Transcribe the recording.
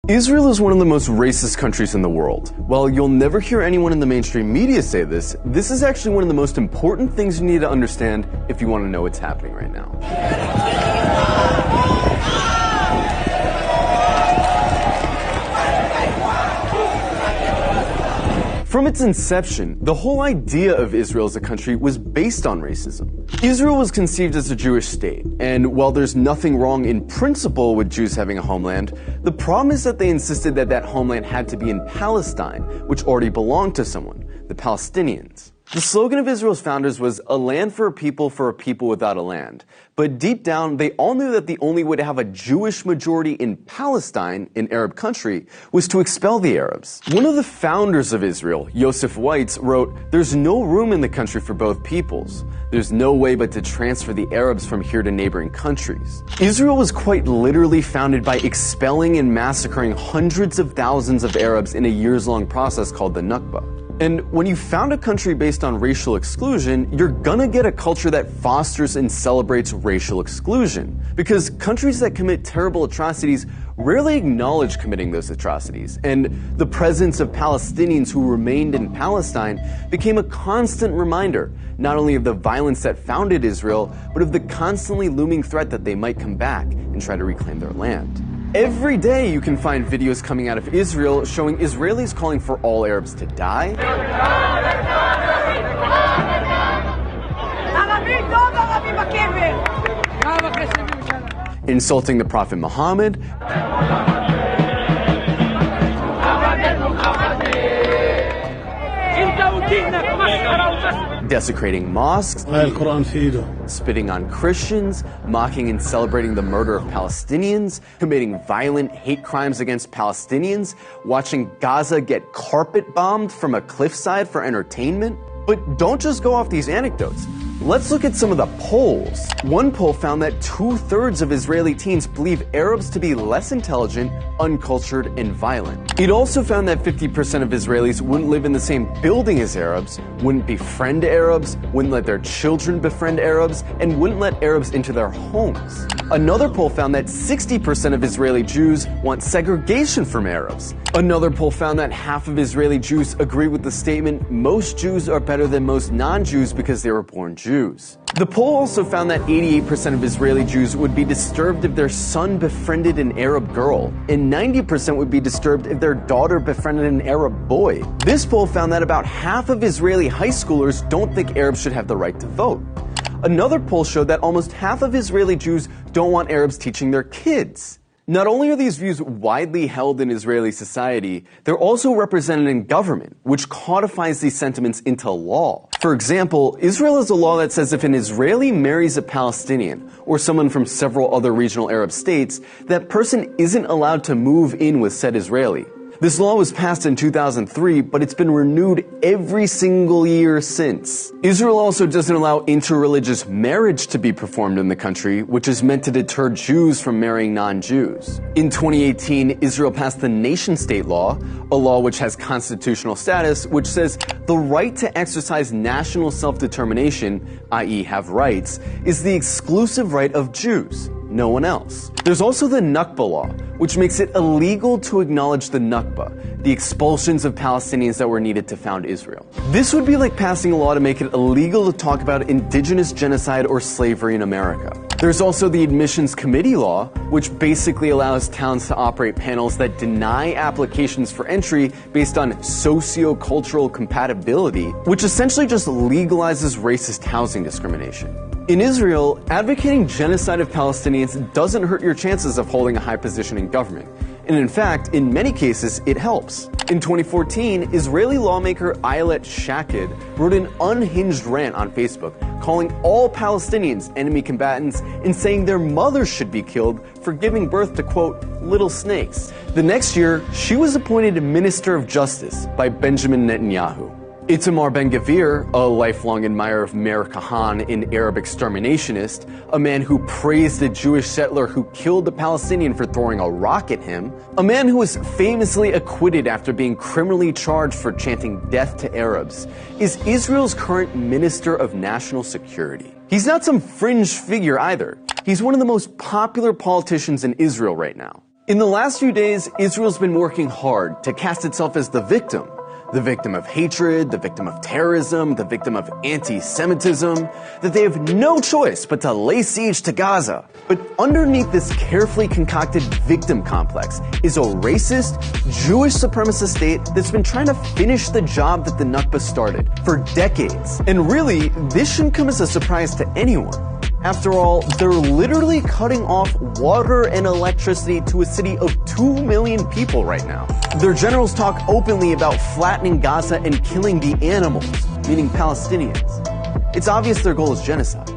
Israel is one of the most racist countries in the world. While you'll never hear anyone in the mainstream media say this, this is actually one of the most important things you need to understand if you want to know what's happening right now. From its inception, the whole idea of Israel as a country was based on racism. Israel was conceived as a Jewish state, and while there's nothing wrong in principle with Jews having a homeland, the problem is that they insisted that that homeland had to be in Palestine, which already belonged to someone, the Palestinians. The slogan of Israel's founders was "a land for a people without a land." But deep down, they all knew that the only way to have a Jewish majority in Palestine, an Arab country, was to expel the Arabs. One of the founders of Israel, Yosef Weitz, wrote, "There's no room in the country for both peoples. There's no way but to transfer the Arabs from here to neighboring countries." Israel was quite literally founded by expelling and massacring hundreds of thousands of Arabs in a years-long process called the Nakba. And when you found a country based on racial exclusion, you're gonna get a culture that fosters and celebrates racial exclusion. Because countries that commit terrible atrocities rarely acknowledge committing those atrocities. And the presence of Palestinians who remained in Palestine became a constant reminder, not only of the violence that founded Israel, but of the constantly looming threat that they might come back and try to reclaim their land. Every day you can find videos coming out of Israel showing Israelis calling for all Arabs to die, insulting the Prophet Muhammad, desecrating mosques, spitting on Christians, mocking and celebrating the murder of Palestinians, committing violent hate crimes against Palestinians, watching Gaza get carpet bombed from a cliffside for entertainment. But don't just go off these anecdotes. Let's look at some of the polls. One poll found that 2/3 of Israeli teens believe Arabs to be less intelligent, uncultured, and violent. It also found that 50% of Israelis wouldn't live in the same building as Arabs, wouldn't befriend Arabs, wouldn't let their children befriend Arabs, and wouldn't let Arabs into their homes. Another poll found that 60% of Israeli Jews want segregation from Arabs. Another poll found that half of Israeli Jews agree with the statement, "Most Jews are better than most non-Jews because they were born Jews." The poll also found that 88% of Israeli Jews would be disturbed if their son befriended an Arab girl, and 90% would be disturbed if their daughter befriended an Arab boy. This poll found that about half of Israeli high schoolers don't think Arabs should have the right to vote. Another poll showed that almost half of Israeli Jews don't want Arabs teaching their kids. Not only are these views widely held in Israeli society, they're also represented in government, which codifies these sentiments into law. For example, Israel has a law that says if an Israeli marries a Palestinian, or someone from several other regional Arab states, that person isn't allowed to move in with said Israeli. This law was passed in 2003, but it's been renewed every single year since. Israel also doesn't allow interreligious marriage to be performed in the country, which is meant to deter Jews from marrying non-Jews. In 2018, Israel passed the nation-state law, a law which has constitutional status, which says the right to exercise national self-determination, i.e. have rights, is the exclusive right of Jews, no one else. There's also the Nakba law, which makes it illegal to acknowledge the Nakba, the expulsions of Palestinians that were needed to found Israel. This would be like passing a law to make it illegal to talk about indigenous genocide or slavery in America. There's also the Admissions Committee law, which basically allows towns to operate panels that deny applications for entry based on socio-cultural compatibility, which essentially just legalizes racist housing discrimination. In Israel, advocating genocide of Palestinians doesn't hurt your chances of holding a high position in government. And in fact, in many cases, it helps. In 2014, Israeli lawmaker Ayelet Shaked wrote an unhinged rant on Facebook, calling all Palestinians enemy combatants and saying their mothers should be killed for giving birth to, quote, little snakes. The next year, she was appointed Minister of Justice by Benjamin Netanyahu. Itamar Ben-Gvir, a lifelong admirer of Meir Kahane, an Arab exterminationist, a man who praised a Jewish settler who killed a Palestinian for throwing a rock at him, a man who was famously acquitted after being criminally charged for chanting death to Arabs, is Israel's current Minister of National Security. He's not some fringe figure either. He's one of the most popular politicians in Israel right now. In the last few days, Israel's been working hard to cast itself as the victim of hatred, the victim of terrorism, the victim of anti-Semitism, that they have no choice but to lay siege to Gaza. But underneath this carefully concocted victim complex is a racist, Jewish supremacist state that's been trying to finish the job that the Nakba started for decades. And really, this shouldn't come as a surprise to anyone. After all, they're literally cutting off water and electricity to a city of 2 million people right now. Their generals talk openly about flattening Gaza and killing the animals, meaning Palestinians. It's obvious their goal is genocide.